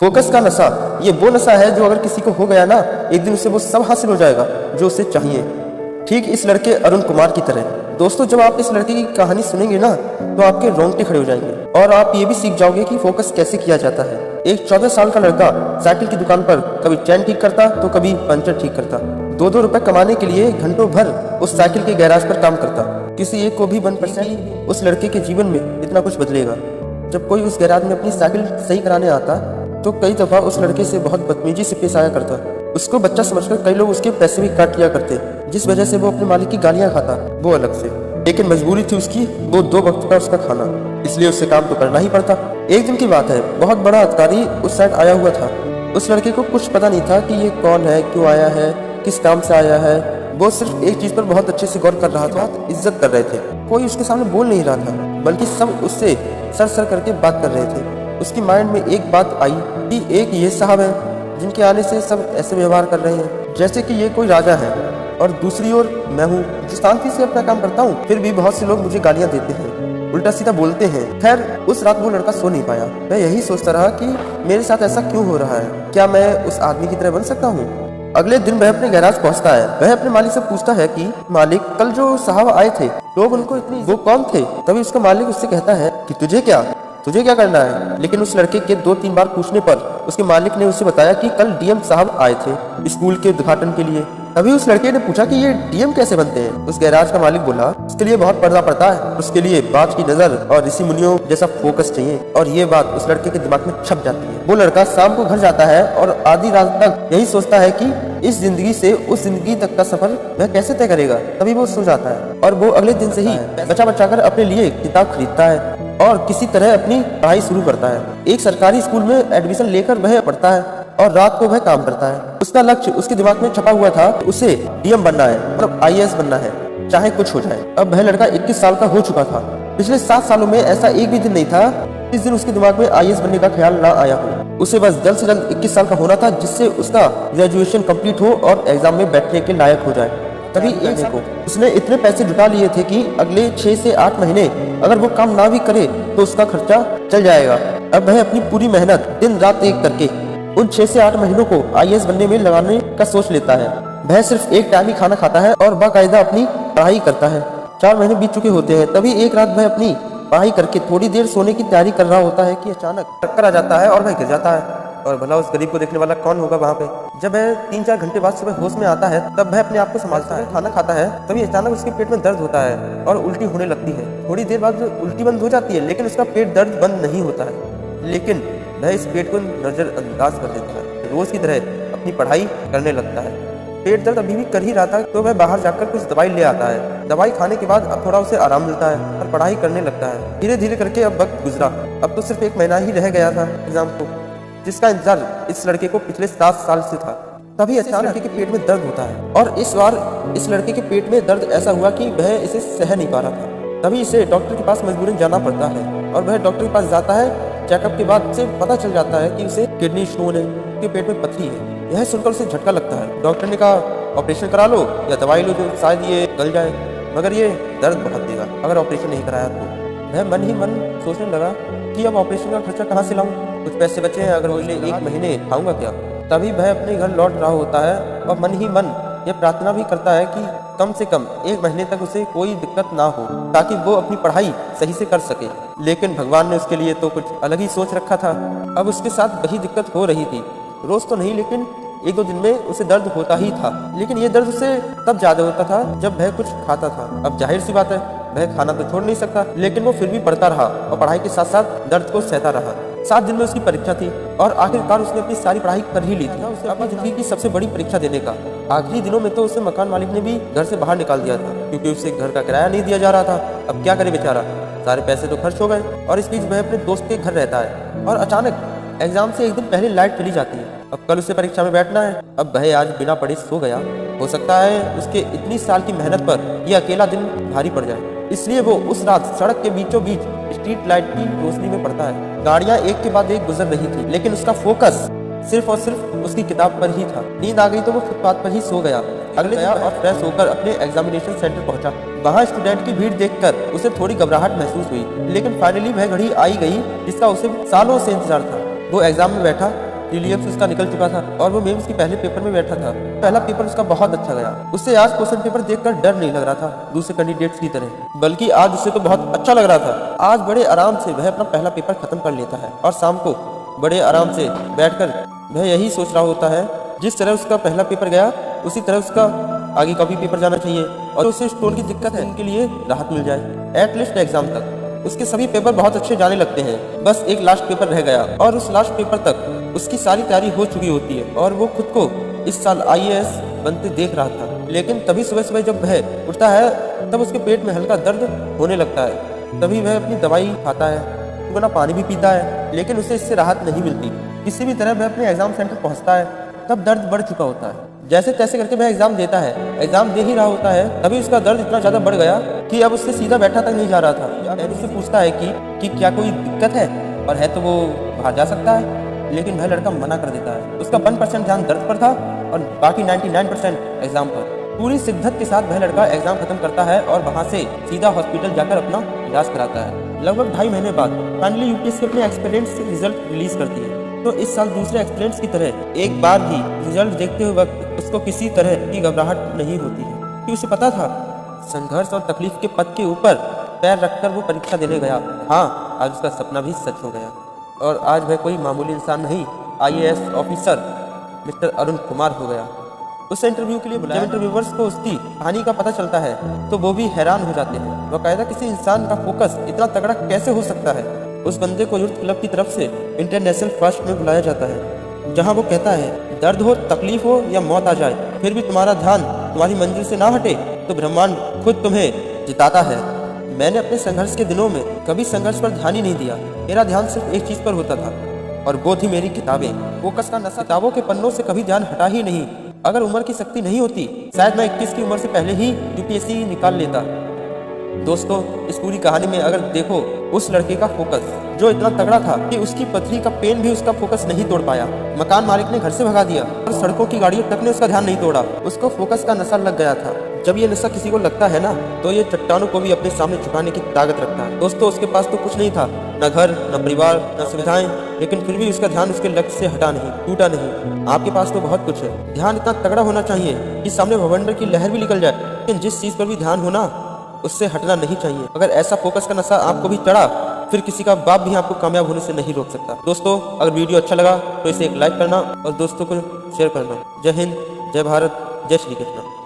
Focus का नशा, ये वो नशा है जो अगर किसी को हो गया ना, एक दिन उसे वो सब हासिल हो जाएगा जो उसे चाहिए। ठीक इस लड़के अरुण कुमार की तरह। दोस्तों, जब आप इस लड़के की कहानी सुनेंगे ना, तो आपके रोंगटे खड़े हो जाएंगे और आप ये भी सीख जाओगे कि फोकस कैसे किया जाता है। एक 14 साल का लड़का साइकिल की दुकान पर कभी चैन ठीक करता तो कभी पंचर ठीक करता। 2-2 रुपए कमाने के लिए घंटों भर उस साइकिल के गैराज पर काम करता। किसी एक को भी 1% उस लड़के के जीवन में इतना कुछ बदलेगा। जब कोई उस गैराज में अपनी साइकिल सही कराने आता तो कई दफा उस लड़के से बहुत बदतमीजी से पेश आया करता। उसको बच्चा समझकर कई लोग उसके पैसे भी काट लिया करते, जिस वजह से वो अपने मालिक की गालियां खाता, वो अलग से। लेकिन मजबूरी थी उसकी, वो 2 वक्त का उसका खाना, इसलिए उससे काम तो करना ही पड़ता। एक दिन की बात है, बहुत बड़ा अधिकारी उस साइड आया हुआ था। उस लड़के को कुछ पता नहीं था कि ये कौन है, क्यों आया है, किस काम से आया है। वो सिर्फ एक चीज पर बहुत अच्छे से गौर कर रहा था, इज्जत कर रहे थे। कोई उसके सामने बोल नहीं रहा था, बल्कि सब उससे सर सर करके बात कर रहे थे। उसकी माइंड में एक बात आई कि एक ये साहब है जिनके आने से सब ऐसे व्यवहार कर रहे हैं जैसे कि ये कोई राजा है, और दूसरी ओर मैं हूँ जो शांति से अपना काम करता हूँ, फिर भी बहुत से लोग मुझे गालियाँ देते हैं, उल्टा सीधा बोलते हैं। खैर, उस रात वो लड़का सो नहीं पाया। मैं यही सोचता रहा कि मेरे साथ ऐसा क्यों हो रहा है, क्या मैं उस आदमी की तरह बन सकता हूँ। अगले दिन वह अपने गैराज पहुंचता है। वह अपने मालिक से पूछता है कि मालिक, कल जो साहब आए थे, लोग उनको इतनी वो कौन थे। तभी उसका मालिक उससे कहता है कि तुझे क्या करना है। लेकिन उस लड़के के 2-3 बार पूछने पर उसके मालिक ने उसे बताया कि कल डीएम साहब आए थे स्कूल के उद्घाटन के लिए। तभी उस लड़के ने पूछा कि ये डीएम कैसे बनते हैं। उस गैराज का मालिक बोला, उसके लिए बहुत पढ़ना पड़ता है, उसके लिए बाज की नजर और ऋषि मुनियों जैसा फोकस चाहिए। और ये बात उस लड़के के दिमाग में छप जाती है। वो लड़का शाम को घर जाता है और आधी रात तक यही सोचता है कि इस जिंदगी से उस जिंदगी तक का सफर वह कैसे तय करेगा। तभी वो सो जाता है और वो अगले दिन से ही बचा कर अपने लिए किताब खरीदता है और किसी तरह अपनी पढ़ाई शुरू करता है। एक सरकारी स्कूल में एडमिशन लेकर वह पढ़ता है और रात को वह काम करता है। उसका लक्ष्य उसके दिमाग में छपा हुआ था, उसे डीएम बनना है, मतलब आईएएस बनना है, चाहे कुछ हो जाए। अब वह लड़का 21 साल का हो चुका था। पिछले 7 सालों में ऐसा एक भी दिन नहीं था इस दिन उसके दिमाग में आईएएस बनने का ख्याल ना आया हो। उसे बस जल्द से जल्द 21 साल का होना था, जिससे उसका ग्रेजुएशन कंप्लीट हो और एग्जाम में बैठने के लायक हो जाए। तभी एक को उसने इतने पैसे जुटा लिए थे कि अगले 6 से 8 महीने अगर वो काम ना भी करे तो उसका खर्चा चल जाएगा। अब वह अपनी पूरी मेहनत दिन रात एक करके उन 6 से 8 महीनों को आईएएस बनने में लगाने का सोच लेता है। वह सिर्फ एक टाइम ही खाना खाता है और बाकायदा अपनी पढ़ाई करता है। 4 महीने बीत चुके होते हैं। तभी एक रात वह अपनी पढ़ाई करके थोड़ी देर सोने की तैयारी कर रहा होता है कि अचानक टक्कर आ जाता है और वह गिर जाता है। और भला उस गरीब को देखने वाला कौन होगा वहाँ पे। जब वह 3-4 घंटे बाद सुबह होश में आता है, तब वह अपने आप को संभालता है, खाना खाता है। तभी अचानक उसके पेट में दर्द होता है और उल्टी होने लगती है। थोड़ी देर बाद उल्टी बंद हो जाती है, लेकिन उसका पेट दर्द बंद नहीं होता है। लेकिन वह इस पेट को नजरअंदाज कर देता है, रोज की तरह अपनी पढ़ाई करने लगता है। पेट दर्द अभी भी कर ही रहा था तो वह बाहर जाकर कुछ दवाई ले आता है। दवाई खाने के बाद अब थोड़ा उसे आराम मिलता है और पढ़ाई करने लगता है। धीरे धीरे करके अब वक्त गुजरा। अब तो सिर्फ 1 महीना ही रह गया था एग्जाम को, जिसका इंतजार इस लड़के को पिछले 7 साल से था। तभी अचानक लड़के के पेट में दर्द होता है और इस बार इस लड़के के पेट में दर्द ऐसा हुआ कि वह इसे सह नहीं पा रहा था। तभी इसे डॉक्टर के पास मजबूरन जाना पड़ता है और वह डॉक्टर के पास जाता है। चेकअप के बाद उसे पता चल जाता है कि उसे किडनी स्टोन है, उसके पेट में पथरी है। यह सुनकर उसे झटका लगता है। डॉक्टर ने कहा ऑपरेशन करा लो या दवाई लो जो शायद ये गल जाए, मगर ये दर्द बहुत देगा अगर ऑपरेशन नहीं कराया तो। वह मन ही मन सोचने लगा कि अब ऑपरेशन का खर्चा कहाँ से लाऊं, कुछ पैसे बचे हैं, अगर अगले 1 महीने खाऊंगा क्या। तभी वह अपने घर लौट रहा होता है और मन ही मन यह प्रार्थना भी करता है कि कम से कम 1 महीने तक उसे कोई दिक्कत ना हो, ताकि वो अपनी पढ़ाई सही से कर सके। लेकिन भगवान ने उसके लिए तो कुछ अलग ही सोच रखा था। अब उसके साथ वही दिक्कत हो रही थी, रोज तो नहीं लेकिन 1-2 दिन में उसे दर्द होता ही था। लेकिन ये दर्द उसे तब ज्यादा होता था जब वह कुछ खाता था। अब जाहिर सी बात है वह खाना तो छोड़ नहीं सकता, लेकिन वो फिर भी पढ़ता रहा और पढ़ाई के साथ साथ दर्द को सहता रहा। 7 दिन में उसकी परीक्षा थी और आखिरकार उसने अपनी सारी पढ़ाई कर ही ली थी। उसे अपनी जिंदगी की सबसे बड़ी परीक्षा देने का। आखिरी दिनों में तो उसे मकान मालिक ने भी घर से बाहर निकाल दिया था, क्योंकि उसे घर का किराया नहीं दिया जा रहा था। अब क्या करे बेचारा, सारे पैसे तो खर्च हो गए। और इस बीच वह अपने दोस्त के घर रहता है और अचानक एग्जाम से 1 दिन पहले लाइट चली जाती है। अब कल उसे परीक्षा में बैठना है। अब वह आज बिना पढ़े सो गया। हो सकता है उसके इतनी साल की मेहनत पर यह अकेला दिन भारी पड़ जाए, इसलिए वो उस रात सड़क के बीचों बीच स्ट्रीट लाइट की रोशनी में पड़ता है। गाड़ियां एक के बाद एक गुजर रही थी, लेकिन उसका फोकस सिर्फ और सिर्फ उसकी किताब पर ही था। नींद आ गई तो वो फुटपाथ पर ही सो गया। अगले गया और फ्रेश होकर अपने एग्जामिनेशन सेंटर पहुंचा। वहाँ स्टूडेंट की भीड़ देखकर उसे थोड़ी घबराहट महसूस हुई, लेकिन फाइनली वह घड़ी आई गई जिसका उसे सालों से इंतजार था। वो एग्जाम में बैठा प्रीलिम्स उसका निकल चुका था और वो मेंस के पहले पेपर में बैठा था। पहला पेपर उसका बहुत अच्छा गया। उसे आज क्वेश्चन पेपर देखकर डर नहीं लग रहा था दूसरे कैंडिडेट्स की तरह, बल्कि आज उसे तो बहुत अच्छा लग रहा था। आज बड़े आराम से वह अपना पहला पेपर खत्म कर लेता है और शाम को बड़े आराम से बैठकर वह यही सोच रहा होता है, जिस तरह उसका पहला पेपर गया उसी तरह उसका आगे का भी पेपर जाना चाहिए और उसे स्टोन की दिक्कत है उनके लिए राहत मिल जाए। एटलीस्ट एग्जाम तक उसके सभी पेपर बहुत अच्छे जाने लगते हैं। बस एक लास्ट पेपर रह गया और उस लास्ट पेपर तक उसकी सारी तैयारी हो चुकी होती है और वो खुद को इस साल IAS बनते देख रहा था। लेकिन तभी सुबह सुबह जब वह उठता है तब उसके पेट में हल्का दर्द होने लगता है। तभी वह अपनी दवाई खाता है, वरना पानी भी पीता है, लेकिन उसे इससे राहत नहीं मिलती। किसी भी तरह वह अपने एग्जाम सेंटर पहुंचता है तब दर्द बढ़ चुका होता है। जैसे तैसे करके वह एग्जाम देता है। एग्जाम दे ही रहा होता है तभी उसका दर्द इतना ज्यादा बढ़ गया कि अब उससे सीधा बैठा तक नहीं जा रहा था। डैडी से पूछता है कि क्या कोई दिक्कत है, और है तो वो बाहर जा सकता है, लेकिन वह लड़का मना कर देता है। उसका 1% ध्यान दर्द पर था और बाकी 99% एग्जाम पर। पूरी शिद्दत के साथ वह लड़का एग्जाम खत्म करता है और वहाँ से सीधा हॉस्पिटल जाकर अपना इलाज कराता है। लगभग 2.5 महीने बाद फाइनली यूपीएससी अपने एक्सपीरियंस से रिजल्ट रिलीज करती है। तो इस साल दूसरे एक्सपीरियंस की तरह एक बार भी रिजल्ट देखते हुए वक्त उसको किसी तरह की घबराहट नहीं होती है, क्योंकि उसे पता था संघर्ष और तकलीफ के पथ के ऊपर पैर रखकर वो परीक्षा देने गया। हाँ, आज उसका सपना भी सच हो गया और आज वह कोई मामूली इंसान नहीं, IAS officer mister Arun Kumar हो गया। उसे इंटरव्यू के लिए बुलाया। जब इंटरव्यूअर्स को उसकी कहानी का पता चलता है तो वो भी हैरान हो जाते हैं। बाकायदा किसी इंसान का फोकस इतना तगड़ा कैसे हो सकता है। उस बंदे को यूथ क्लब की तरफ से इंटरनेशनल फर्स्ट में बुलाया जाता है, जहां वो कहता है दर्द हो, तकलीफ हो या मौत आ जाए, फिर भी तुम्हारा ध्यान तुम्हारी मंजिल से ना हटे तो ब्रह्मांड खुद तुम्हें जिताता है। मैंने अपने संघर्ष के दिनों में कभी संघर्ष पर ध्यान ही नहीं दिया। मेरा ध्यान सिर्फ एक चीज पर होता था और वो थी मेरी किताबें। फोकस का नशा, किताबों के पन्नों से कभी ध्यान हटा ही नहीं। अगर उम्र की शक्ति नहीं होती शायद मैं 21 की उम्र से पहले ही UPSC निकाल लेता। दोस्तों, इस पूरी कहानी में अगर देखो उस लड़के का फोकस जो इतना तगड़ा था कि उसकी पथरी का पेन भी उसका फोकस नहीं तोड़ पाया। मकान मालिक ने घर से भगा दिया और सड़कों की गाड़ियों तक ने उसका ध्यान नहीं तोड़ा। उसको फोकस का नशा लग गया था। जब ये नशा किसी को लगता है ना तो ये चट्टानों को भी अपने सामने झुकाने की ताकत रखता है। दोस्तों, उसके पास तो कुछ नहीं था, न घर, न परिवार, न सुविधाएं, लेकिन फिर भी उसका ध्यान उसके लक्ष्य से हटा नहीं, टूटा नहीं। आपके पास तो बहुत कुछ है। ध्यान इतना तगड़ा होना चाहिए कि सामने भवंडर की लहर भी निकल जाए, लेकिन जिस चीज पर भी ध्यान होना उससे हटना नहीं चाहिए। अगर ऐसा फोकस का नशा आपको भी चढ़ा फिर किसी का बाप भी आपको कामयाब होने से नहीं रोक सकता। दोस्तों, अगर वीडियो अच्छा लगा तो इसे एक लाइक करना और दोस्तों को शेयर करना। जय हिंद, जय भारत, जय श्री कृष्ण।